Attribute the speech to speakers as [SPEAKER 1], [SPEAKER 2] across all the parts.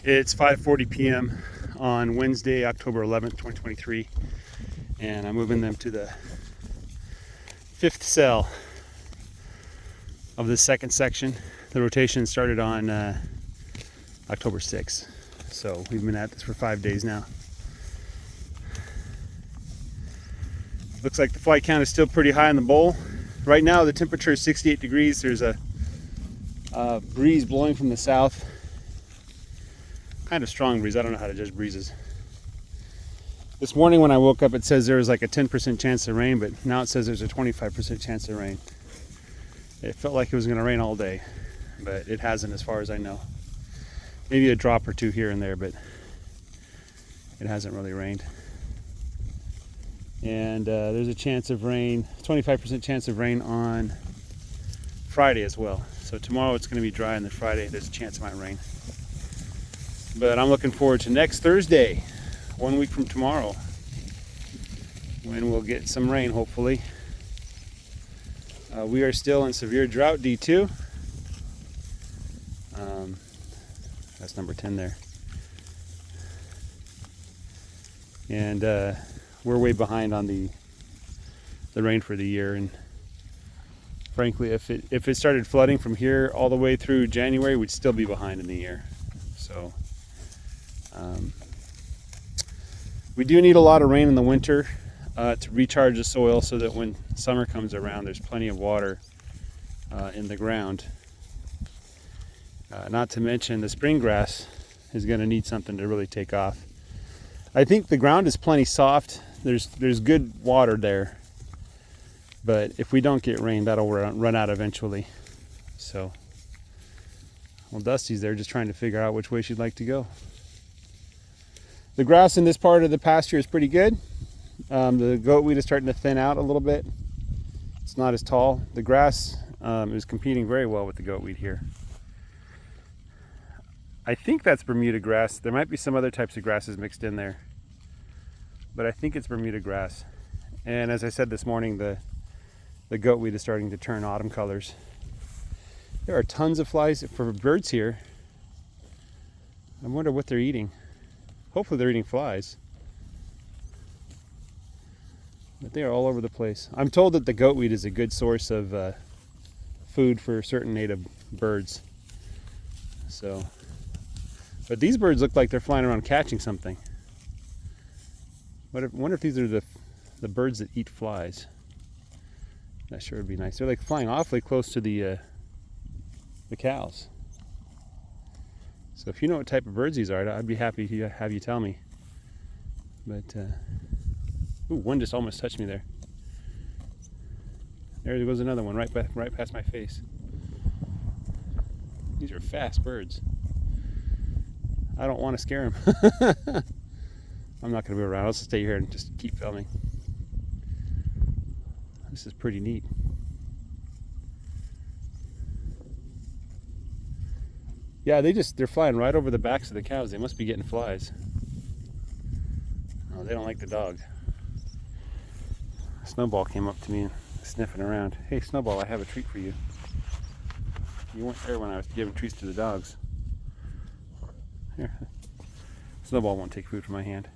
[SPEAKER 1] It's 5:40 p.m. on Wednesday, October 11th, 2023, and I'm moving them to the fifth cell of the second section. The rotation started on October 6th, so we've been at this for 5 days now. Looks like the flight count is still pretty high in the bowl. Right now the temperature is 68 degrees. There's a breeze blowing from the south. Kind of strong breeze. I don't know how to judge breezes. This morning when I woke up, it says there was like a 10% chance of rain, but now it says there's a 25% chance of rain. It felt like it was going to rain all day, but it hasn't as far as I know. Maybe a drop or two here and there, but it hasn't really rained. And there's a chance of rain, 25% chance of rain on Friday as well. So tomorrow it's going to be dry, and then Friday there's a chance it might rain. But I'm looking forward to next Thursday, 1 week from tomorrow, when we'll get some rain, hopefully. We are still in severe drought, D2. That's number 10 there. And we're way behind on the rain for the year. And frankly, if it started flooding from here all the way through January, we'd still be behind in the year. So we do need a lot of rain in the winter to recharge the soil, so that when summer comes around, there's plenty of water in the ground. Not to mention the spring grass is going to need something to really take off. I think the ground is plenty soft. There's good water there, but if we don't get rain, that'll run out eventually. So, well, Dusty's there just trying to figure out which way she'd like to go. The grass in this part of the pasture is pretty good. The goat weed is starting to thin out a little bit. It's not as tall. The grass is competing very well with the goat weed here. I think that's Bermuda grass. There might be some other types of grasses mixed in there, but I think it's Bermuda grass. And as I said this morning, the goat weed is starting to turn autumn colors. There are tons of flies for birds here. I wonder what they're eating. Hopefully they're eating flies. But they are all over the place. I'm told that the goat weed is a good source of food for certain native birds. So, but these birds look like they're flying around catching something. I wonder if these are the birds that eat flies. That sure would be nice. They're like flying awfully close to the cows. So if you know what type of birds these are, I'd be happy to have you tell me. But ooh, one just almost touched me there. There goes another one right past my face. These are fast birds. I don't want to scare them. I'm not going to be around. I'll stay here and just keep filming. This is pretty neat. Yeah, they're flying right over the backs of the cows. They must be getting flies. Oh, they don't like the dog. Snowball came up to me and sniffing around. Hey, Snowball, I have a treat for you. You weren't there when I was giving treats to the dogs. Here. Snowball won't take food from my hand.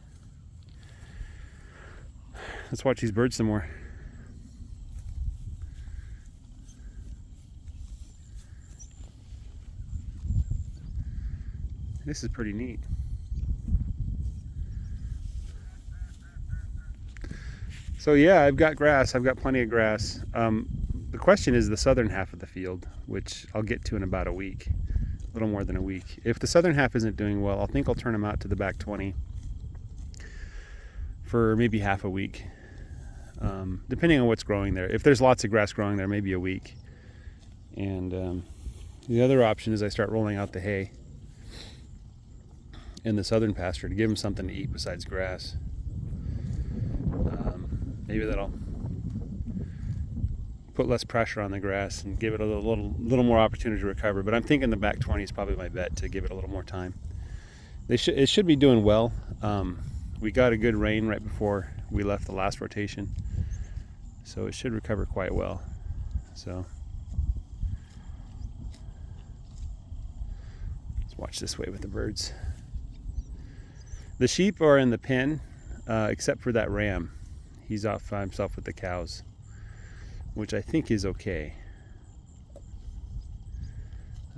[SPEAKER 1] Let's watch these birds some more. This is pretty neat. So yeah, I've got grass. I've got plenty of grass. The question is the southern half of the field, which I'll get to in about a week, a little more than a week. If the southern half isn't doing well, I think I'll turn them out to the back 20 for maybe half a week, depending on what's growing there. If there's lots of grass growing there, maybe a week. And the other option is I start rolling out the hay in the southern pasture to give them something to eat besides grass. Maybe that'll put less pressure on the grass and give it a little more opportunity to recover. But I'm thinking the back 20 is probably my bet to give it a little more time. It should be doing well. We got a good rain right before we left the last rotation, so it should recover quite well. So let's watch this way with the birds. The sheep are in the pen, except for that ram. He's off by himself with the cows, which I think is okay.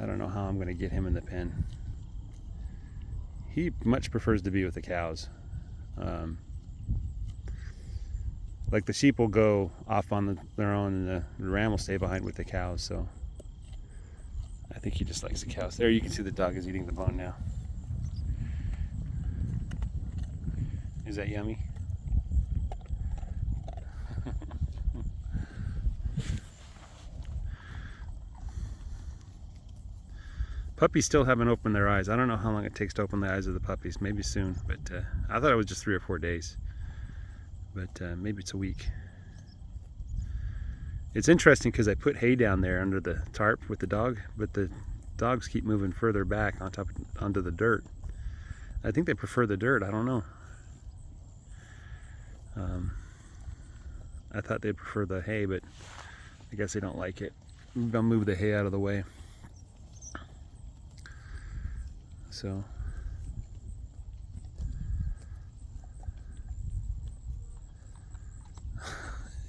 [SPEAKER 1] I don't know how I'm going to get him in the pen. He much prefers to be with the cows. Like the sheep will go off on their own, and the ram will stay behind with the cows. So I think he just likes the cows. There, you can see the dog is eating the bone now. Is that yummy? Puppies still haven't opened their eyes. I don't know how long it takes to open the eyes of the puppies. Maybe soon, but I thought it was just 3 or 4 days. But maybe it's a week. It's interesting because I put hay down there under the tarp with the dog, but the dogs keep moving further back onto the dirt. I think they prefer the dirt. I don't know. I thought they'd prefer the hay, but I guess they don't like it. I'll move the hay out of the way. So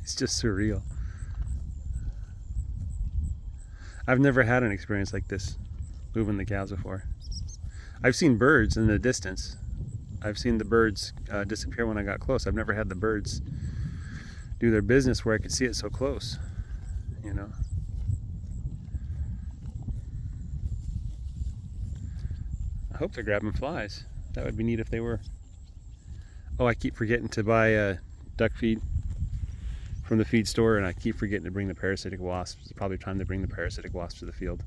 [SPEAKER 1] it's just surreal. I've never had an experience like this moving the cows before. I've seen birds in the distance. I've seen the birds disappear when I got close. I've never had the birds do their business where I could see it so close, you know. I hope they're grabbing flies. That would be neat if they were. Oh, I keep forgetting to buy duck feed from the feed store, and I keep forgetting to bring the parasitic wasps. It's probably time to bring the parasitic wasps to the field.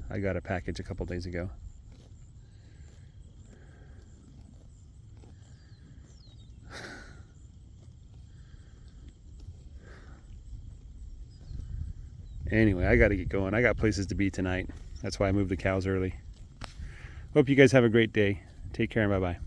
[SPEAKER 1] I got a package a couple days ago. Anyway, I got to get going. I got places to be tonight. That's why I moved the cows early. Hope you guys have a great day. Take care and bye-bye.